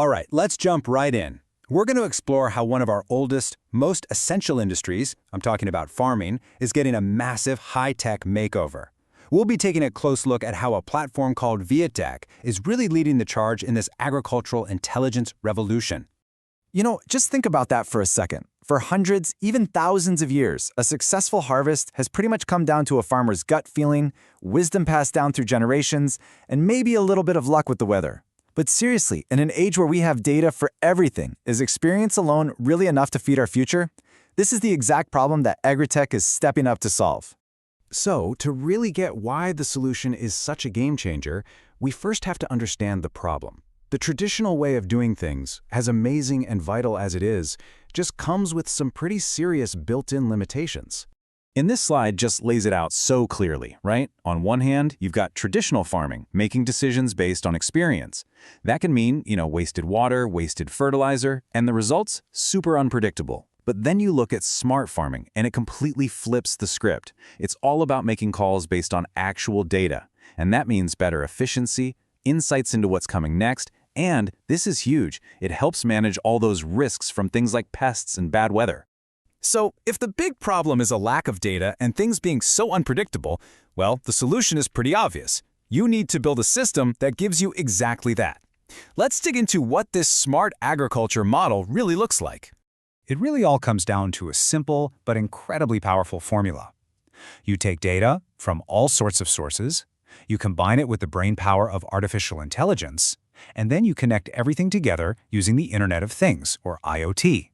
All right, let's jump right in. We're going to explore how one of our oldest, most essential industries, I'm talking about farming, is getting a massive high-tech makeover. We'll be taking a close look at how a platform called VietDAK is really leading the charge in this agricultural intelligence revolution. Just think about that for a second. For hundreds, even thousands of years, a successful harvest has pretty much come down to a farmer's gut feeling, wisdom passed down through generations, and maybe a little bit of luck with the weather. But seriously, in an age where we have data for everything, is experience alone really enough to feed our future? This is the exact problem that Agri-Tech is stepping up to solve. So, to really get why the solution is such a game changer, we first have to understand the problem. The traditional way of doing things, as amazing and vital as it is, just comes with some pretty serious built-in limitations. In this slide just lays it out so clearly, right? On one hand, you've got traditional farming, making decisions based on experience. That can mean, wasted water, wasted fertilizer, and the results, super unpredictable. But then you look at smart farming, and it completely flips the script. It's all about making calls based on actual data. And that means better efficiency, insights into what's coming next, and, this is huge, it helps manage all those risks from things like pests and bad weather. So, if the big problem is a lack of data and things being so unpredictable, well, the solution is pretty obvious. You need to build a system that gives you exactly that. Let's dig into what this smart agriculture model really looks like. It really all comes down to a simple but incredibly powerful formula. You take data from all sorts of sources, you combine it with the brain power of artificial intelligence, and then you connect everything together using the Internet of Things, or IoT.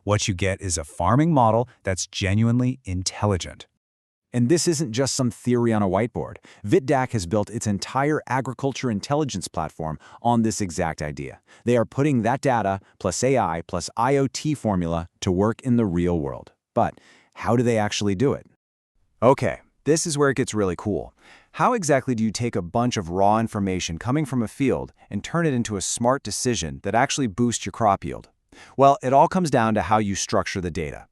What you get is a farming model that's genuinely intelligent. And this isn't just some theory on a whiteboard. VietDAK has built its entire agriculture intelligence platform on this exact idea. They are putting that data plus AI plus IoT formula to work in the real world. But how do they actually do it? Okay, this is where it gets really cool. How exactly do you take a bunch of raw information coming from a field and turn it into a smart decision that actually boosts your crop yield? Well, it all comes down to how you structure the data.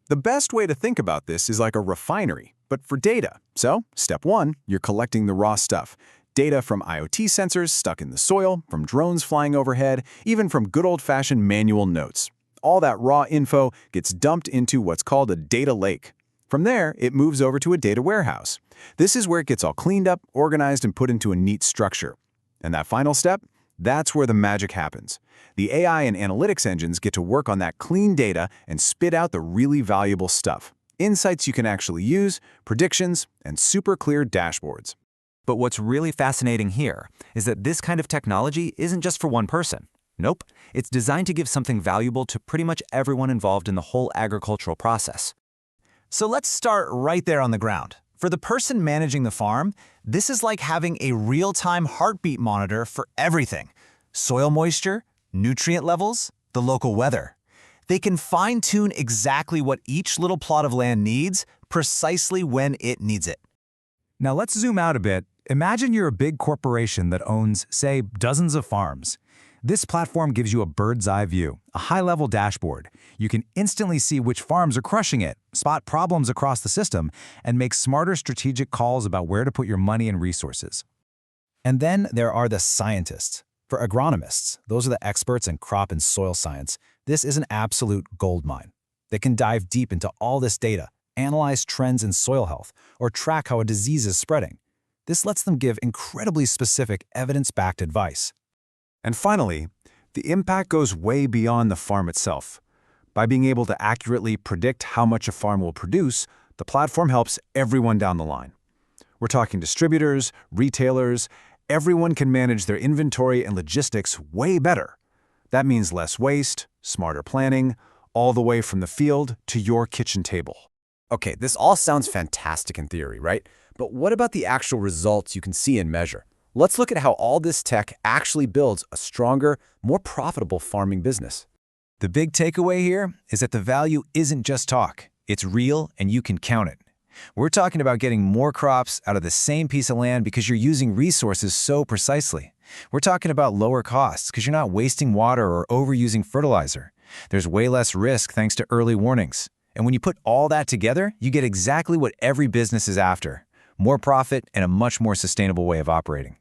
The best way to think about this is like a refinery, but for data. So, step one, you're collecting the raw stuff. Data from IoT sensors stuck in the soil, from drones flying overhead, even from good old-fashioned manual notes. All that raw info gets dumped into what's called a data lake. From there, it moves over to a data warehouse. This is where it gets all cleaned up, organized, and put into a neat structure. And that final step? That's where the magic happens. The AI and analytics engines get to work on that clean data and spit out the really valuable stuff. Insights you can actually use, predictions, and super clear dashboards. But what's really fascinating here is that this kind of technology isn't just for one person. Nope, it's designed to give something valuable to pretty much everyone involved in the whole agricultural process. So let's start right there on the ground. For the person managing the farm, this is like having a real-time heartbeat monitor for everything. Soil moisture, nutrient levels, the local weather. They can fine-tune exactly what each little plot of land needs, precisely when it needs it. Now let's zoom out a bit. Imagine you're a big corporation that owns, say, dozens of farms. This platform gives you a bird's-eye view, a high-level dashboard. You can instantly see which farms are crushing it, spot problems across the system, and make smarter strategic calls about where to put your money and resources. And then there are the scientists. For agronomists, those are the experts in crop and soil science. This is an absolute goldmine. They can dive deep into all this data, analyze trends in soil health, or track how a disease is spreading. This lets them give incredibly specific, evidence-backed advice. And finally, the impact goes way beyond the farm itself. By being able to accurately predict how much a farm will produce, the platform helps everyone down the line. We're talking distributors, retailers. Everyone can manage their inventory and logistics way better. That means less waste, smarter planning, all the way from the field to your kitchen table. Okay, this all sounds fantastic in theory, right? But what about the actual results you can see and measure? Let's look at how all this tech actually builds a stronger, more profitable farming business. The big takeaway here is that the value isn't just talk. It's real and you can count it. We're talking about getting more crops out of the same piece of land because you're using resources so precisely. We're talking about lower costs because you're not wasting water or overusing fertilizer. There's way less risk thanks to early warnings. And when you put all that together, you get exactly what every business is after: more profit and a much more sustainable way of operating.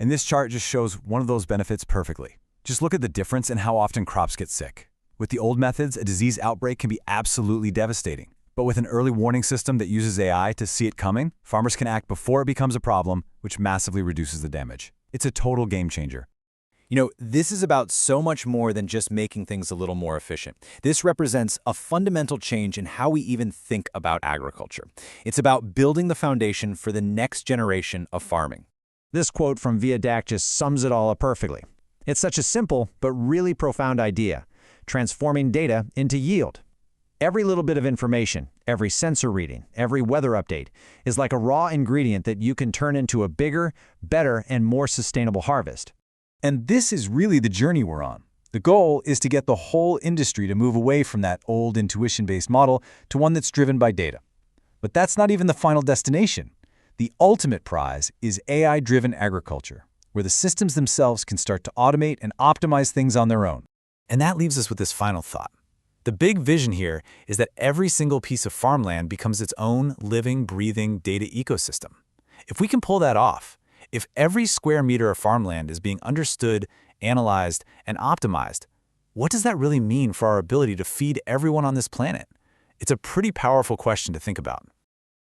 And this chart just shows one of those benefits perfectly. Just look at the difference in how often crops get sick. With the old methods, a disease outbreak can be absolutely devastating. But with an early warning system that uses AI to see it coming, farmers can act before it becomes a problem, which massively reduces the damage. It's a total game changer. You know, this is about so much more than just making things a little more efficient. This represents a fundamental change in how we even think about agriculture. It's about building the foundation for the next generation of farming. This quote from VietDAK just sums it all up perfectly. It's such a simple but really profound idea, transforming data into yield. Every little bit of information, every sensor reading, every weather update is like a raw ingredient that you can turn into a bigger, better, and more sustainable harvest. And this is really the journey we're on. The goal is to get the whole industry to move away from that old intuition-based model to one that's driven by data. But that's not even the final destination. The ultimate prize is AI-driven agriculture, where the systems themselves can start to automate and optimize things on their own. And that leaves us with this final thought. The big vision here is that every single piece of farmland becomes its own living, breathing data ecosystem. If we can pull that off, if every square meter of farmland is being understood, analyzed, and optimized, what does that really mean for our ability to feed everyone on this planet? It's a pretty powerful question to think about.